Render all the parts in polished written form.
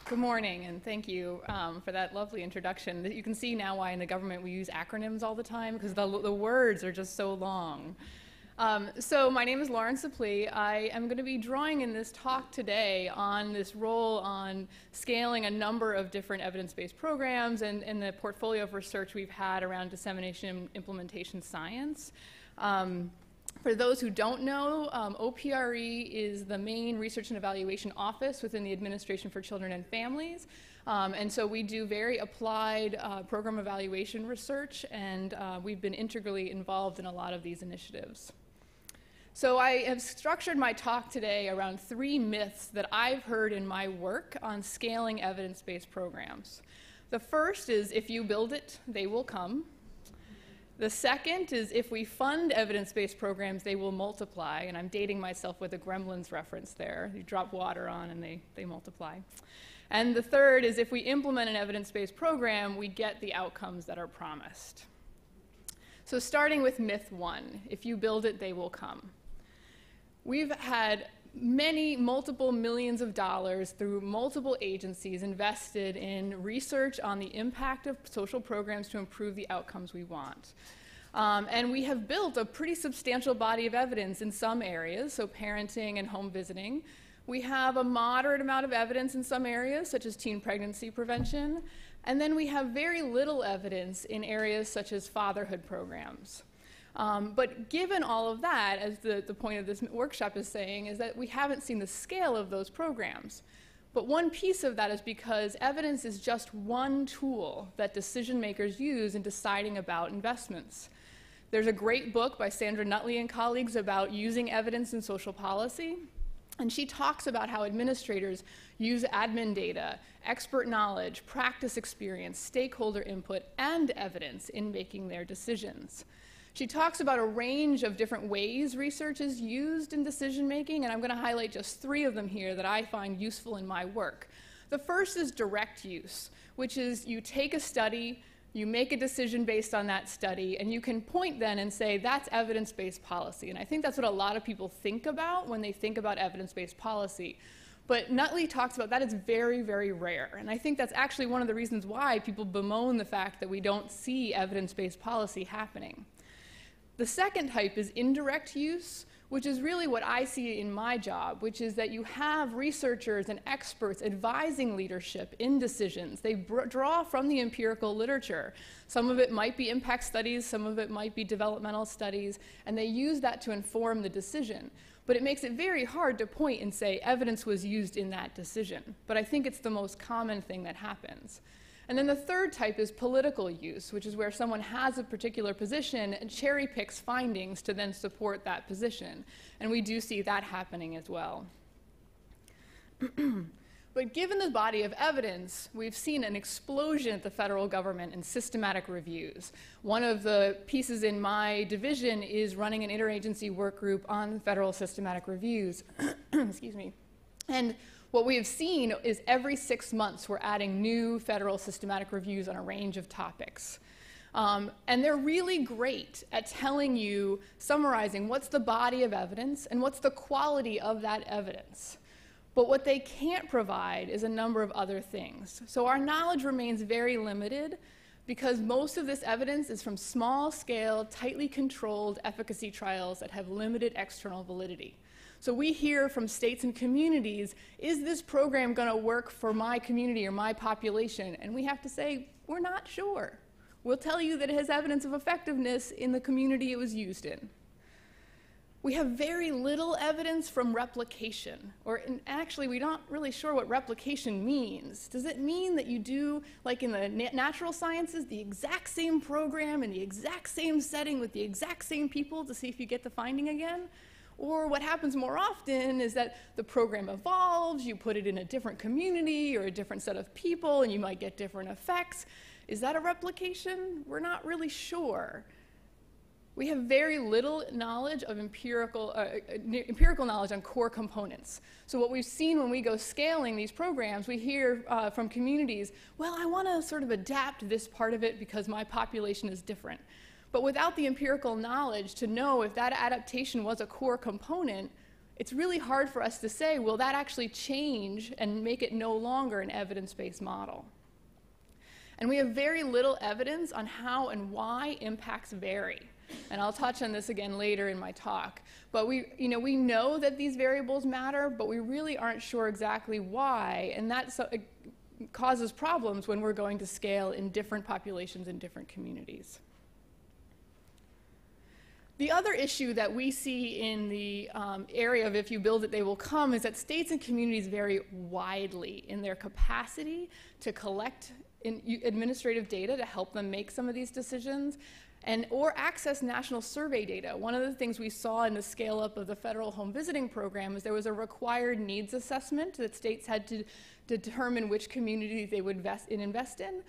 Good morning, and thank you for that lovely introduction. You can see now why in the government we use acronyms all the time, because the words are just so long. So my name is Supplee. I am going to be drawing in this talk today on this role on scaling a number of different evidence-based programs and the portfolio of research we've had around dissemination and implementation science. For those who don't know, OPRE is the main research and evaluation office within the Administration for Children and Families. And so we do very applied program evaluation research, and we've been integrally involved in a lot of these initiatives. So I have structured my talk today around 3 myths that I've heard in my work on scaling evidence-based programs. The first is, if you build it, they will come. The second is, if we fund evidence-based programs, they will multiply. And I'm dating myself with a Gremlins reference there. You drop water on and they multiply. And the third is, if we implement an evidence-based program, we get the outcomes that are promised. So starting with myth 1, if you build it, they will come. We've had multiple millions of dollars through multiple agencies invested in research on the impact of social programs to improve the outcomes we want. And we have built a pretty substantial body of evidence in some areas, so parenting and home visiting. We have a moderate amount of evidence in some areas, such as teen pregnancy prevention. And then we have very little evidence in areas such as fatherhood programs. But given all of that, as the point of this workshop is saying, is that we haven't seen the scale of those programs. But one piece of that is because evidence is just one tool that decision makers use in deciding about investments. There's a great book by Sandra Nutley and colleagues about using evidence in social policy. And she talks about how administrators use admin data, expert knowledge, practice experience, stakeholder input, and evidence in making their decisions. She talks about a range of different ways research is used in decision making, and I'm going to highlight just 3 of them here that I find useful in my work. The first is direct use, which is you take a study, you make a decision based on that study, and you can point then and say that's evidence-based policy. And I think that's what a lot of people think about when they think about evidence-based policy. But Nutley talks about that is very, very rare. And I think that's actually one of the reasons why people bemoan the fact that we don't see evidence-based policy happening. The second type is indirect use, which is really what I see in my job, which is that you have researchers and experts advising leadership in decisions. They draw from the empirical literature. Some of it might be impact studies, some of it might be developmental studies, and they use that to inform the decision. But it makes it very hard to point and say evidence was used in that decision. But I think it's the most common thing that happens. And then the third type is political use, which is where someone has a particular position and cherry picks findings to then support that position. And we do see that happening as well. But given the body of evidence, we've seen an explosion at the federal government in systematic reviews. One of the pieces in my division is running an interagency work group on federal systematic reviews. Excuse me. And what we have seen is every 6 months we're adding new federal systematic reviews on a range of topics. And they're really great at telling you, summarizing what's the body of evidence and what's the quality of that evidence. But what they can't provide is a number of other things. So our knowledge remains very limited because most of this evidence is from small-scale, tightly controlled efficacy trials that have limited external validity. So we hear from states and communities, is this program going to work for my community or my population? And we have to say, we're not sure. We'll tell you that it has evidence of effectiveness in the community it was used in. We have very little evidence from replication, and actually we're not really sure what replication means. Does it mean that you do, like in the natural sciences, the exact same program in the exact same setting with the exact same people to see if you get the finding again? Or what happens more often is that the program evolves, you put it in a different community or a different set of people, and you might get different effects. Is that a replication? We're not really sure. We have very little knowledge of empirical knowledge on core components. So what we've seen when we go scaling these programs, we hear from communities, well, I want to sort of adapt this part of it because my population is different. But without the empirical knowledge to know if that adaptation was a core component, it's really hard for us to say, will that actually change and make it no longer an evidence-based model? And we have very little evidence on how and why impacts vary. And I'll touch on this again later in my talk. But we know that these variables matter, but we really aren't sure exactly why. And that causes problems when we're going to scale in different populations in different communities. The other issue that we see in the area of if you build it, they will come is that states and communities vary widely in their capacity to collect administrative data to help them make some of these decisions or access national survey data. One of the things we saw in the scale up of the federal home visiting program is there was a required needs assessment that states had to determine which community they would invest in.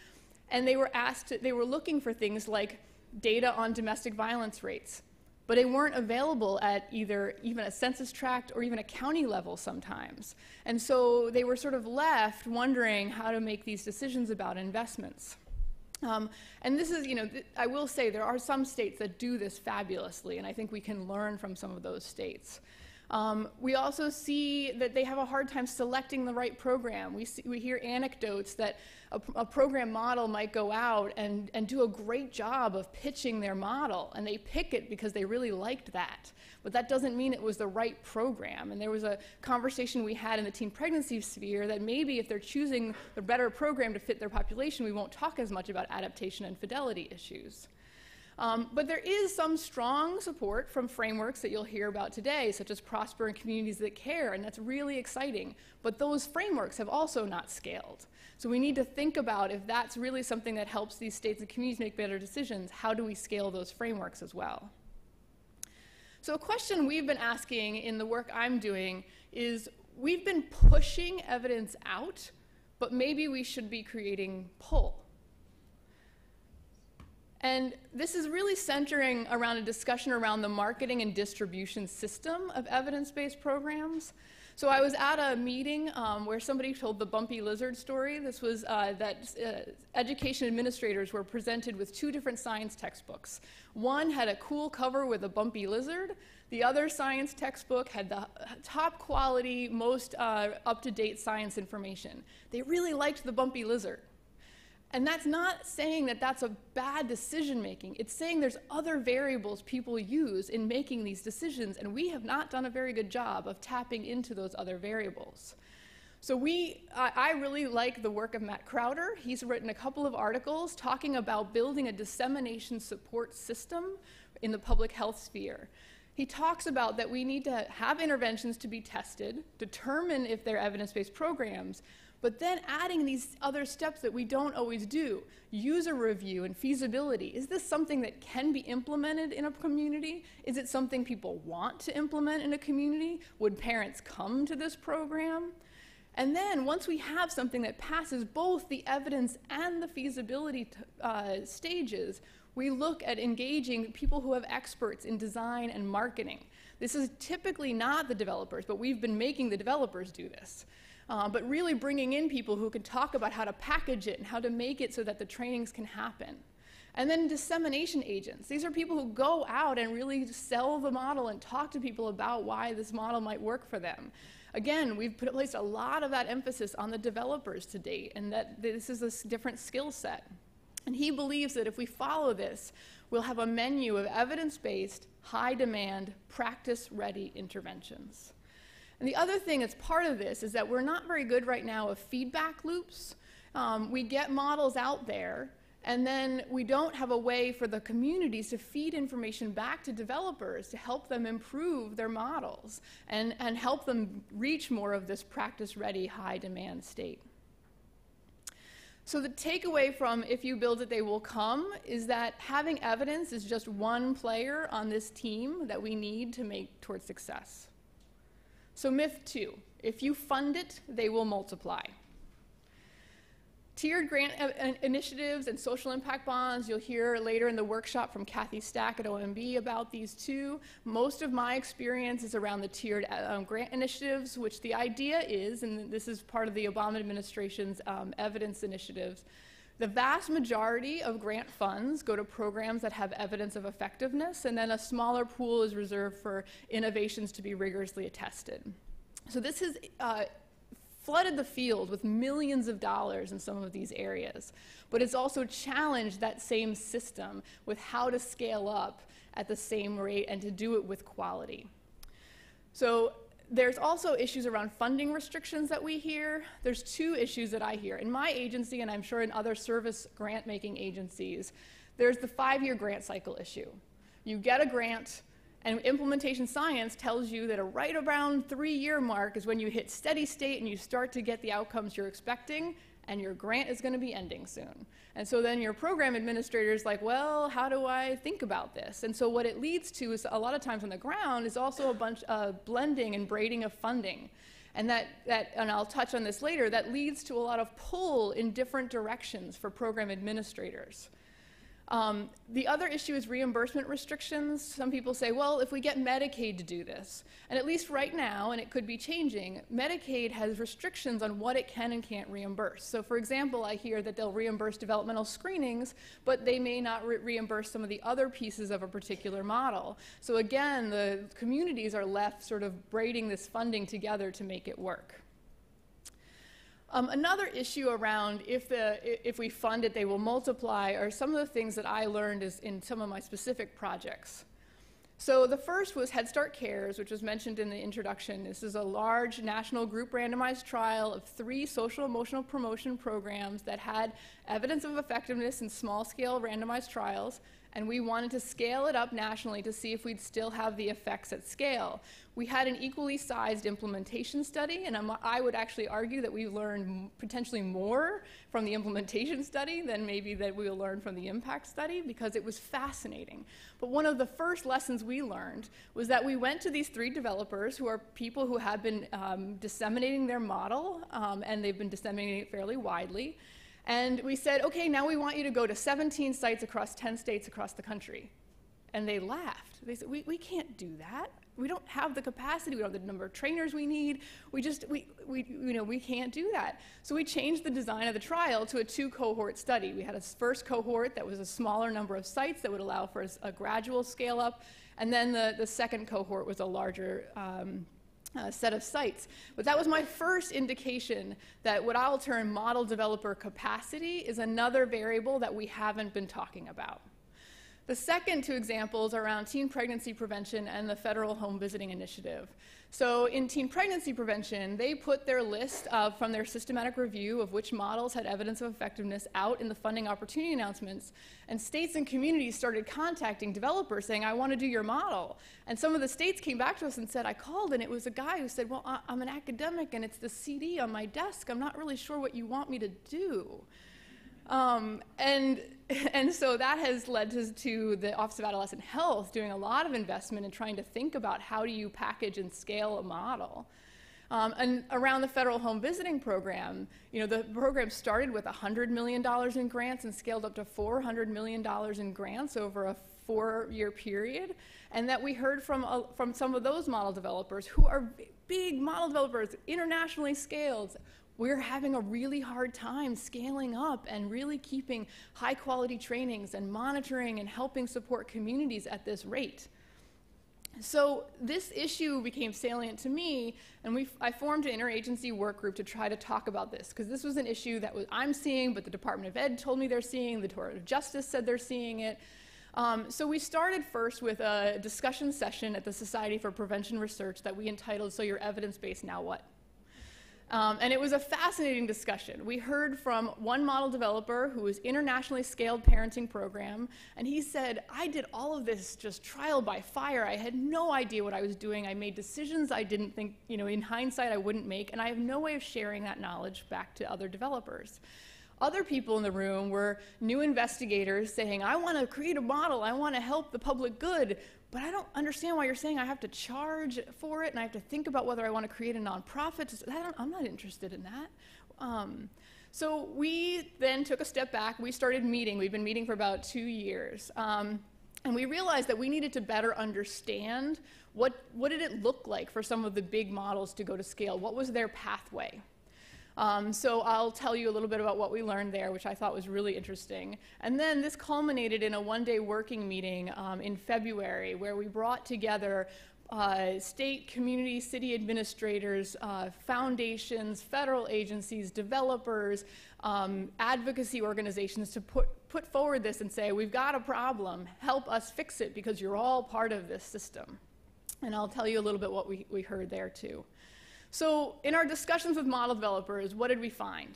And they were looking for things like data on domestic violence rates, but they weren't available at even a census tract or even a county level sometimes. And so they were sort of left wondering how to make these decisions about investments. And this is, I will say there are some states that do this fabulously, and I think we can learn from some of those states. We also see that they have a hard time selecting the right program. We hear anecdotes that a program model might go out and do a great job of pitching their model, and they pick it because they really liked that. But that doesn't mean it was the right program. And there was a conversation we had in the teen pregnancy sphere that maybe if they're choosing the better program to fit their population, we won't talk as much about adaptation and fidelity issues. But there is some strong support from frameworks that you'll hear about today, such as Prosper and Communities That Care, and that's really exciting. But those frameworks have also not scaled. So we need to think about if that's really something that helps these states and communities make better decisions, how do we scale those frameworks as well? So a question we've been asking in the work I'm doing is, we've been pushing evidence out, but maybe we should be creating pull. And this is really centering around a discussion around the marketing and distribution system of evidence-based programs. So I was at a meeting where somebody told the bumpy lizard story. This was that education administrators were presented with two different science textbooks. One had a cool cover with a bumpy lizard. The other science textbook had the top quality, most up-to-date science information. They really liked the bumpy lizard. And that's not saying that that's a bad decision making. It's saying there's other variables people use in making these decisions, and we have not done a very good job of tapping into those other variables. So I really like the work of Matt Crowder. He's written a couple of articles talking about building a dissemination support system in the public health sphere. He talks about that we need to have interventions to be tested, determine if they're evidence-based programs, but then adding these other steps that we don't always do. User review and feasibility. Is this something that can be implemented in a community? Is it something people want to implement in a community? Would parents come to this program? And then once we have something that passes both the evidence and the feasibility stages, we look at engaging people who have experts in design and marketing. This is typically not the developers, but we've been making the developers do this. But really bringing in people who can talk about how to package it and how to make it so that the trainings can happen. And then dissemination agents. These are people who go out and really sell the model and talk to people about why this model might work for them. Again, we've placed a lot of that emphasis on the developers to date, and that this is a different skill set. And he believes that if we follow this, we'll have a menu of evidence-based, high-demand, practice-ready interventions. And the other thing that's part of this is that we're not very good right now of feedback loops. We get models out there, and then we don't have a way for the communities to feed information back to developers to help them improve their models and help them reach more of this practice-ready, high-demand state. So the takeaway from if you build it, they will come is that having evidence is just one player on this team that we need to make towards success. So myth 2, if you fund it, they will multiply. Tiered grant initiatives and social impact bonds, you'll hear later in the workshop from Kathy Stack at OMB about these too. Most of my experience is around the tiered grant initiatives, which the idea is, and this is part of the Obama administration's evidence initiatives, The vast majority of grant funds go to programs that have evidence of effectiveness, and then a smaller pool is reserved for innovations to be rigorously tested. So this has flooded the field with millions of dollars in some of these areas, but it's also challenged that same system with how to scale up at the same rate and to do it with quality. So there's also issues around funding restrictions that we hear. There's two issues that I hear. In my agency, and I'm sure in other service grant-making agencies, there's the 5-year grant cycle issue. You get a grant, and implementation science tells you that right around 3-year mark is when you hit steady state and you start to get the outcomes you're expecting, and your grant is going to be ending soon. And so then your program administrator is like, well, how do I think about this? And so what it leads to is a lot of times on the ground is also a bunch of blending and braiding of funding. And and I'll touch on this later, that leads to a lot of pull in different directions for program administrators. The other issue is reimbursement restrictions. Some people say, well, if we get Medicaid to do this, and at least right now, and it could be changing, Medicaid has restrictions on what it can and can't reimburse. So for example, I hear that they'll reimburse developmental screenings, but they may not reimburse some of the other pieces of a particular model. So again, the communities are left sort of braiding this funding together to make it work. Another issue around if we fund it, they will multiply, are some of the things that I learned is in some of my specific projects. So the first was Head Start Cares, which was mentioned in the introduction. This is a large national group randomized trial of 3 social emotional promotion programs that had evidence of effectiveness in small-scale randomized trials, and we wanted to scale it up nationally to see if we'd still have the effects at scale. We had an equally sized implementation study, and I would actually argue that we learned potentially more from the implementation study than maybe that we'll learn from the impact study, because it was fascinating. But one of the first lessons we learned was that we went to these 3 developers who are people who have been disseminating their model, and they've been disseminating it fairly widely. And we said, okay, now we want you to go to 17 sites across 10 states across the country. And they laughed. They said, we can't do that. We don't have the capacity. We don't have the number of trainers we need. We can't do that. So we changed the design of the trial to a 2-cohort study. We had a first cohort that was a smaller number of sites that would allow for a gradual scale up. And then the second cohort was a larger set of sites. But that was my first indication that what I'll term model developer capacity is another variable that we haven't been talking about. The second 2 examples are around teen pregnancy prevention and the federal home visiting initiative. So in teen pregnancy prevention, they put their list from their systematic review of which models had evidence of effectiveness out in the funding opportunity announcements, and states and communities started contacting developers saying, I want to do your model. And some of the states came back to us and said, I called, and it was a guy who said, well, I'm an academic and it's the CD on my desk. I'm not really sure what you want me to do. And so that has led to the Office of Adolescent Health doing a lot of investment in trying to think about how do you package and scale a model. And around the federal home visiting program, the program started with $100 million in grants and scaled up to $400 million in grants over a 4-year period. And that we heard from some of those model developers who are big model developers, internationally scaled. We're having a really hard time scaling up and really keeping high quality trainings and monitoring and helping support communities at this rate. So this issue became salient to me, and I formed an interagency work group to try to talk about this, because this was an issue that I'm seeing, but the Department of Ed told me they're seeing, the Department of Justice said they're seeing it. So we started first with a discussion session at the Society for Prevention Research that we entitled, So You're Evidence-Based, Now What? And it was a fascinating discussion. We heard from one model developer who was internationally scaled parenting program, and he said, I did all of this just trial by fire. I had no idea what I was doing. I made decisions I didn't think, in hindsight I wouldn't make, and I have no way of sharing that knowledge back to other developers. Other people in the room were new investigators saying, I want to create a model, I want to help the public good, but I don't understand why you're saying I have to charge for it and I have to think about whether I want to create a nonprofit. I'm not interested in that. So we then took a step back. We started meeting. We've been meeting for about 2 years. And we realized that we needed to better understand what did it look like for some of the big models to go to scale. What was their pathway? So I'll tell you a little bit about what we learned there, which I thought was really interesting. And then this culminated in a one-day working meeting in February, where we brought together state, community, city administrators, foundations, federal agencies, developers, advocacy organizations to put forward this and say, we've got a problem, help us fix it because you're all part of this system. And I'll tell you a little bit what we heard there too. So in our discussions with model developers, what did we find?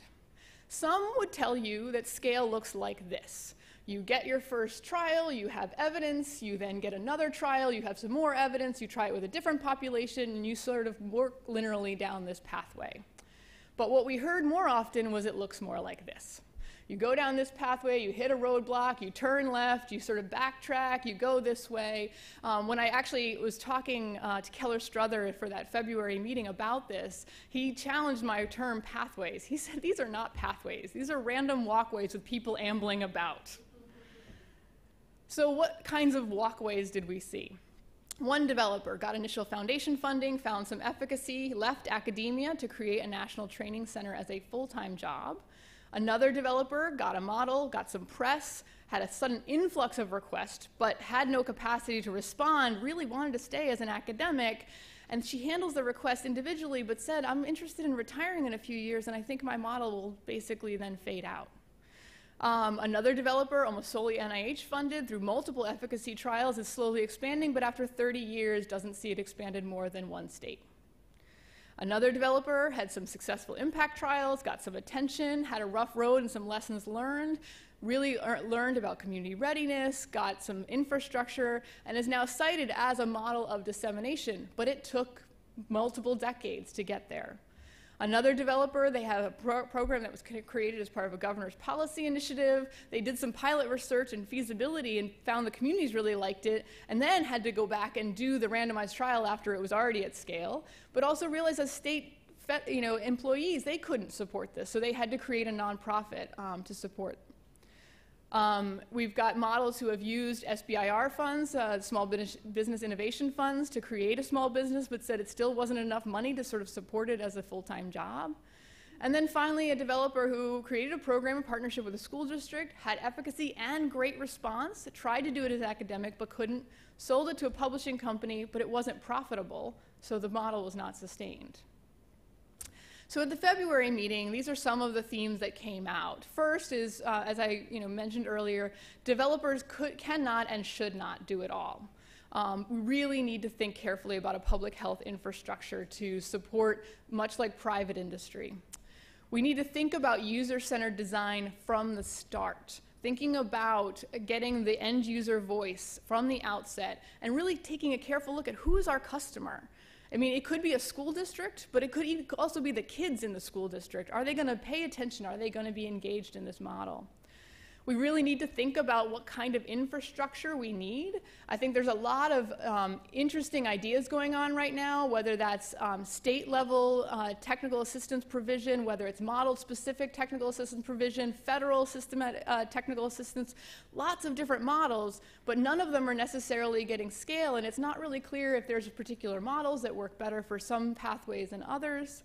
Some would tell you that scale looks like this. You get your first trial, you have evidence, you then get another trial, you have some more evidence, you try it with a different population, and you sort of work linearly down this pathway. But what we heard more often was it looks more like this. You go down this pathway, you hit a roadblock, you turn left, you sort of backtrack, you go this way. When I actually was talking to Keller Struther for that February meeting about this, he challenged my term pathways. He said, these are not pathways. These are random walkways with people ambling about. So what kinds of walkways did we see? One developer got initial foundation funding, found some efficacy, left academia to create a national training center as a full-time job. Another developer got a model, got some press, had a sudden influx of requests, but had no capacity to respond, really wanted to stay as an academic, and she handles the request individually, but said, I'm interested in retiring in a few years, and I think my model will basically then fade out. Another developer, almost solely NIH funded, through multiple efficacy trials, is slowly expanding, but after 30 years doesn't see it expanded more than one state. Another developer had some successful impact trials, got some attention, had a rough road and some lessons learned, really learned about community readiness, got some infrastructure, and is now cited as a model of dissemination, but it took multiple decades to get there. Another developer, they have a program that was created as part of a governor's policy initiative. They did some pilot research and feasibility and found the communities really liked it, and then had to go back and do the randomized trial after it was already at scale, but also realized as state employees, they couldn't support this, so they had to create a nonprofit to support. We've got models who have used SBIR funds, Small Business Innovation Funds, to create a small business, but said it still wasn't enough money to sort of support it as a full-time job. And then finally, a developer who created a program in partnership with a school district, had efficacy and great response, tried to do it as academic, but couldn't, sold it to a publishing company, but it wasn't profitable, so the model was not sustained. So at the February meeting, these are some of the themes that came out. First is, as I mentioned earlier, developers cannot and should not do it all. We really need to think carefully about a public health infrastructure to support much like private industry. We need to think about user-centered design from the start, thinking about getting the end user voice from the outset and really taking a careful look at who is our customer. I mean, it could be a school district, but it could also be the kids in the school district. Are they going to pay attention? Are they going to be engaged in this model? We really need to think about what kind of infrastructure we need. I think there's a lot of interesting ideas going on right now, whether that's state-level technical assistance provision, whether it's model-specific technical assistance provision, federal technical assistance, lots of different models, but none of them are necessarily getting scale, and it's not really clear if there's particular models that work better for some pathways than others.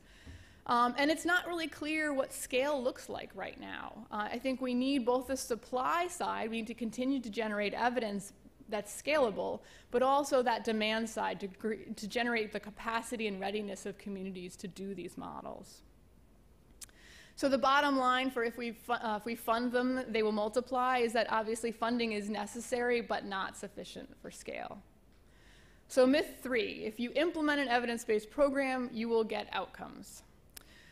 And it's not really clear what scale looks like right now. I think we need both the supply side, we need to continue to generate evidence that's scalable, but also that demand side to generate the capacity and readiness of communities to do these models. So the bottom line for if we fund them, they will multiply, is that obviously funding is necessary but not sufficient for scale. So myth 3, if you implement an evidence-based program, you will get outcomes.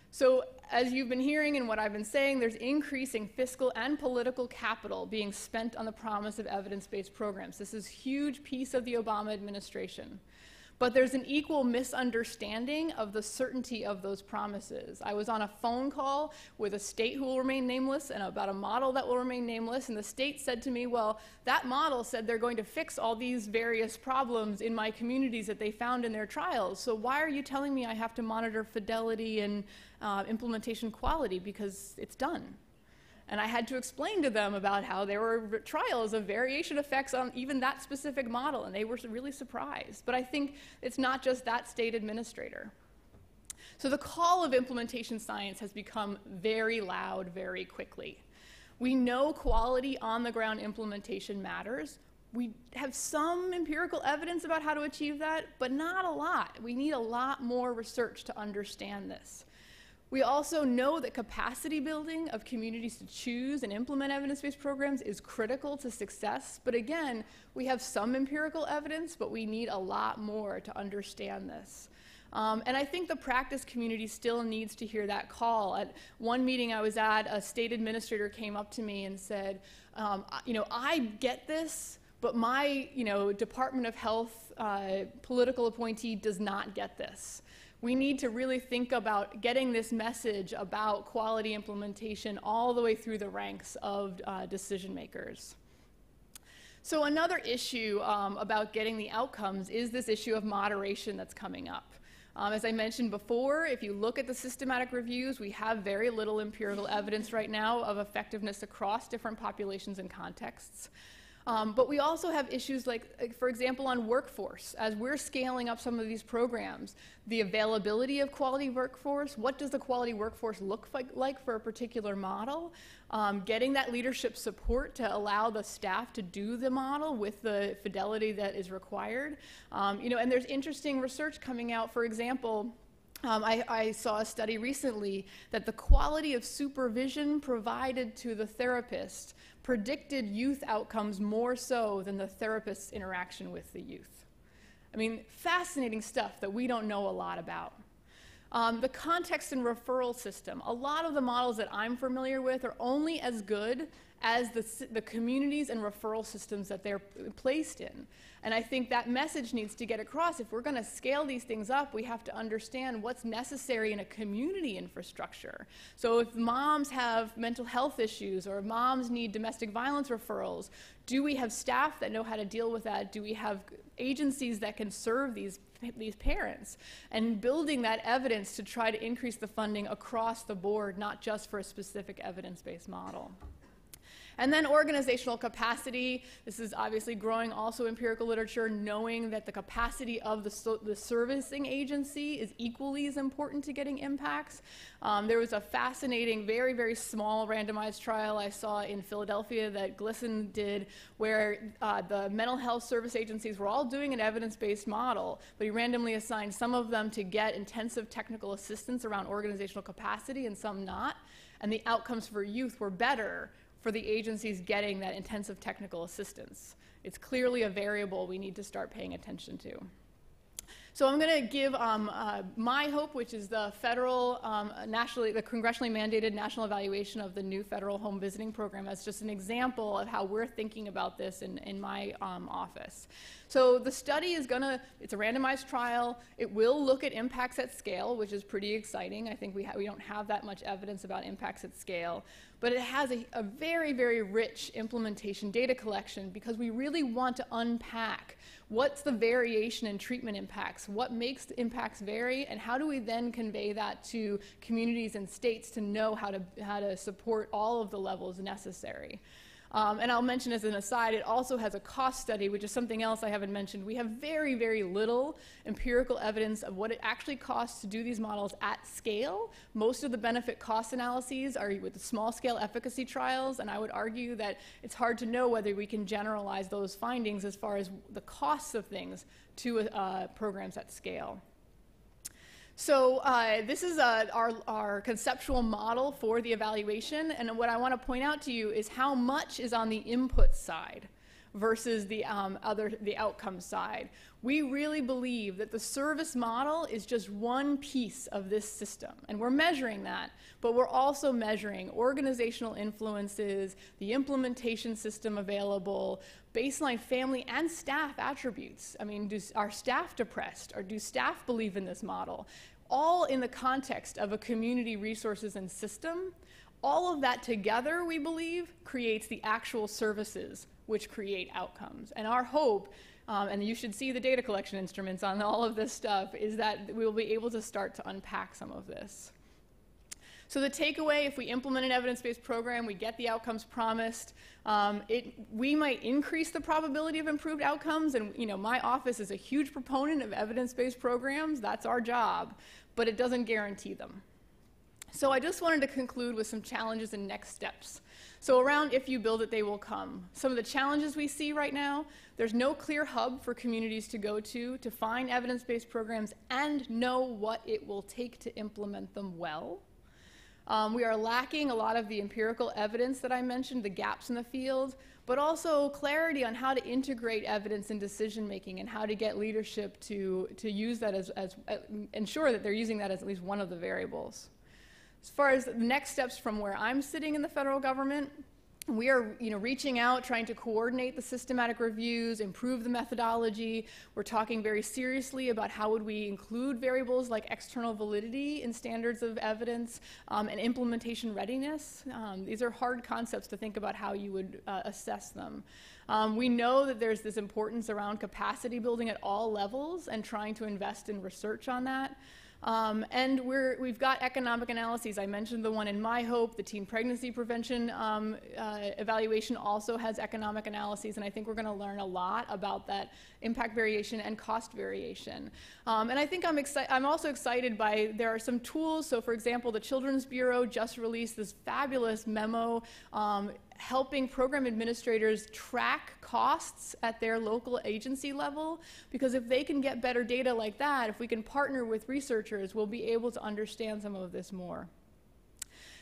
So as you've been hearing and what I've been saying, there's increasing fiscal and political capital being spent on the promise of evidence-based programs. This is a huge piece of the Obama administration. But there's an equal misunderstanding of the certainty of those promises. I was on a phone call with a state who will remain nameless and about a model that will remain nameless, and the state said to me, well, that model said they're going to fix all these various problems in my communities that they found in their trials, so why are you telling me I have to monitor fidelity and implementation quality because it's done? And I had to explain to them about how there were trials of variation effects on even that specific model, and they were really surprised. But I think it's not just that state administrator. So the call of implementation science has become very loud very quickly. We know quality on-the-ground implementation matters. We have some empirical evidence about how to achieve that, but not a lot. We need a lot more research to understand this. We also know that capacity building of communities to choose and implement evidence-based programs is critical to success. But again, we have some empirical evidence, but we need a lot more to understand this. And I think the practice community still needs to hear that call. At one meeting I was at, a state administrator came up to me and said, I get this, but my Department of Health political appointee does not get this. We need to really think about getting this message about quality implementation all the way through the ranks of decision makers. So another issue about getting the outcomes is this issue of moderation that's coming up. As I mentioned before, if you look at the systematic reviews, we have very little empirical evidence right now of effectiveness across different populations and contexts. But we also have issues like, for example, on workforce. As we're scaling up some of these programs, the availability of quality workforce, what does the quality workforce look like for a particular model? Getting that leadership support to allow the staff to do the model with the fidelity that is required. And there's interesting research coming out. For example, I saw a study recently that the quality of supervision provided to the therapist predicted youth outcomes more so than the therapist's interaction with the youth. I mean, fascinating stuff that we don't know a lot about. The context and referral system. A lot of the models that I'm familiar with are only as good as the communities and referral systems that they're placed in. And I think that message needs to get across. If we're going to scale these things up, we have to understand what's necessary in a community infrastructure. So if moms have mental health issues or moms need domestic violence referrals, do we have staff that know how to deal with that? Do we have agencies that can serve these parents? And building that evidence to try to increase the funding across the board, not just for a specific evidence-based model. And then organizational capacity. This is obviously growing also empirical literature, knowing that the capacity of the servicing agency is equally as important to getting impacts. There was a fascinating, very, very small randomized trial I saw in Philadelphia that GLSEN did, where the mental health service agencies were all doing an evidence-based model, but he randomly assigned some of them to get intensive technical assistance around organizational capacity and some not. And the outcomes for youth were better for the agencies getting that intensive technical assistance. It's clearly a variable we need to start paying attention to. So I'm going to give my hope, which is the federal, the congressionally mandated national evaluation of the new federal home visiting program, as just an example of how we're thinking about this in my office. So the study is it's a randomized trial. It will look at impacts at scale, which is pretty exciting. I think we don't have that much evidence about impacts at scale. But it has a very, very rich implementation data collection because we really want to unpack what's the variation in treatment impacts, what makes the impacts vary, and how do we then convey that to communities and states to know how to support all of the levels necessary. And I'll mention as an aside, it also has a cost study, which is something else I haven't mentioned. We have very, very little empirical evidence of what it actually costs to do these models at scale. Most of the benefit cost analyses are with the small scale efficacy trials, and I would argue that it's hard to know whether we can generalize those findings as far as the costs of things to programs at scale. So this is our conceptual model for the evaluation, and what I want to point out to you is how much is on the input side versus the outcome side. We really believe that the service model is just one piece of this system, and we're measuring that, but we're also measuring organizational influences, the implementation system available, baseline family and staff attributes. I mean, are staff depressed, or do staff believe in this model? All in the context of a community resources and system. All of that together, we believe, creates the actual services which create outcomes. And our hope, and you should see the data collection instruments on all of this stuff, is that we will be able to start to unpack some of this. So the takeaway, if we implement an evidence-based program, we get the outcomes promised, we might increase the probability of improved outcomes, and my office is a huge proponent of evidence-based programs. That's our job, but it doesn't guarantee them. So I just wanted to conclude with some challenges and next steps. So around if you build it, they will come. Some of the challenges we see right now, there's no clear hub for communities to go to find evidence-based programs and know what it will take to implement them well. We are lacking a lot of the empirical evidence that I mentioned, the gaps in the field, but also clarity on how to integrate evidence in decision-making and how to get leadership to use that ensure that they're using that as at least one of the variables. As far as the next steps from where I'm sitting in the federal government, we are reaching out, trying to coordinate the systematic reviews, improve the methodology. We're talking very seriously about how would we include variables like external validity in standards of evidence and implementation readiness. These are hard concepts to think about how you would assess them. We know that there's this importance around capacity building at all levels and trying to invest in research on that. And we've got economic analyses. I mentioned the one in My Hope. The teen pregnancy prevention evaluation also has economic analyses, and I think we're going to learn a lot about that impact variation and cost variation. And I think I'm also excited by, there are some tools. So for example, the Children's Bureau just released this fabulous memo helping program administrators track costs at their local agency level, because if they can get better data like that, if we can partner with researchers, we'll be able to understand some of this more.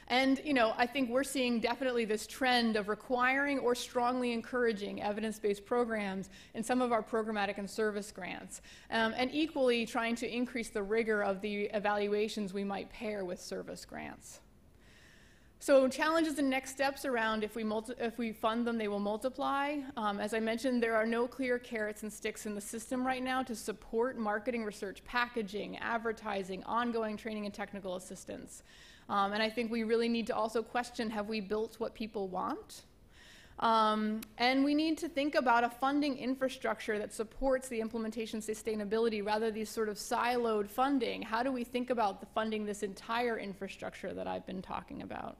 And I think we're seeing definitely this trend of requiring or strongly encouraging evidence-based programs in some of our programmatic and service grants, and equally trying to increase the rigor of the evaluations we might pair with service grants. So challenges and next steps around if we fund them, they will multiply. As I mentioned, there are no clear carrots and sticks in the system right now to support marketing, research, packaging, advertising, ongoing training, and technical assistance. And I think we really need to also question, have we built what people want? And we need to think about a funding infrastructure that supports the implementation sustainability rather than these sort of siloed funding. How do we think about funding this entire infrastructure that I've been talking about?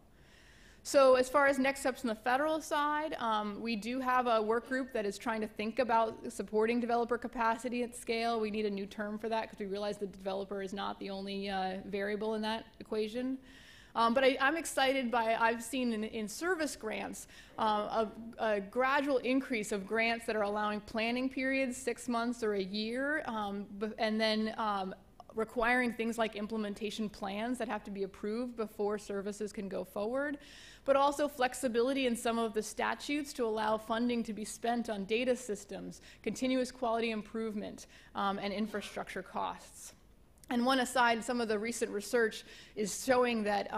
So as far as next steps on the federal side, we do have a work group that is trying to think about supporting developer capacity at scale. We need a new term for that because we realize the developer is not the only variable in that equation. But I'm excited by, I've seen in service grants, a gradual increase of grants that are allowing planning periods, 6 months or a year, and then requiring things like implementation plans that have to be approved before services can go forward, but also flexibility in some of the statutes to allow funding to be spent on data systems, continuous quality improvement, and infrastructure costs. And one aside, some of the recent research is showing that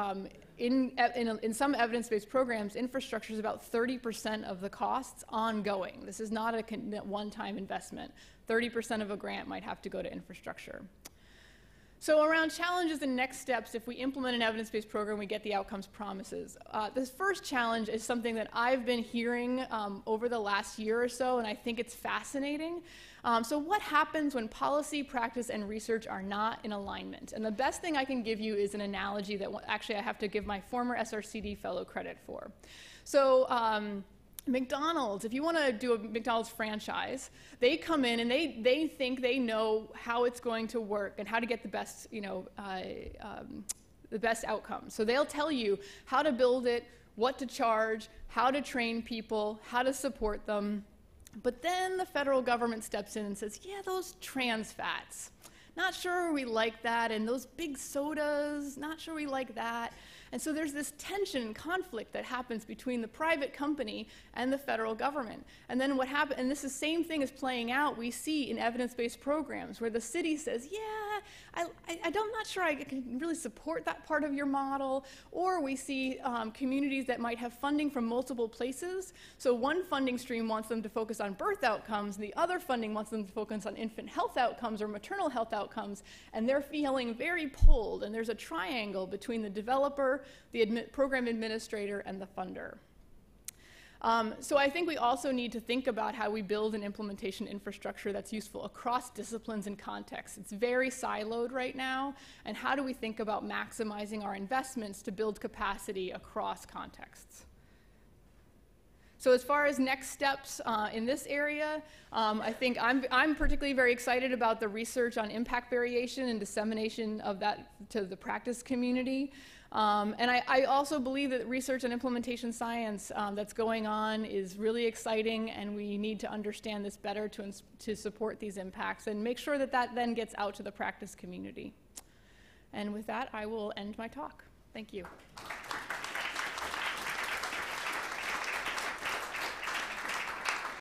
in some evidence-based programs, infrastructure is about 30% of the costs ongoing. This is not a one-time investment. 30% of a grant might have to go to infrastructure. So around challenges and next steps, if we implement an evidence-based program, we get the outcomes promises. This first challenge is something that I've been hearing over the last year or so, and I think it's fascinating. So what happens when policy, practice, and research are not in alignment? And the best thing I can give you is an analogy that actually I have to give my former SRCD fellow credit for. So McDonald's, if you want to do a McDonald's franchise, they come in and they think they know how it's going to work and how to get the best, the best outcomes. So they'll tell you how to build it, what to charge, how to train people, how to support them. But then the federal government steps in and says, yeah, those trans fats, not sure we like that, and those big sodas, not sure we like that. And so there's this tension and conflict that happens between the private company and the federal government. And then what happens, and this is the same thing is playing out, we see in evidence-based programs where the city says, yeah, I'm not sure I can really support that part of your model. Or we see communities that might have funding from multiple places. So one funding stream wants them to focus on birth outcomes, and the other funding wants them to focus on infant health outcomes or maternal health outcomes, and they're feeling very pulled, and there's a triangle between the developer, the program administrator, and the funder. So I think we also need to think about how we build an implementation infrastructure that's useful across disciplines and contexts. It's very siloed right now, and how do we think about maximizing our investments to build capacity across contexts? So as far as next steps in this area, I think I'm particularly very excited about the research on impact variation and dissemination of that to the practice community. And I also believe that research and implementation science that's going on is really exciting, and we need to understand this better to support these impacts and make sure that that then gets out to the practice community. And with that, I will end my talk. Thank you.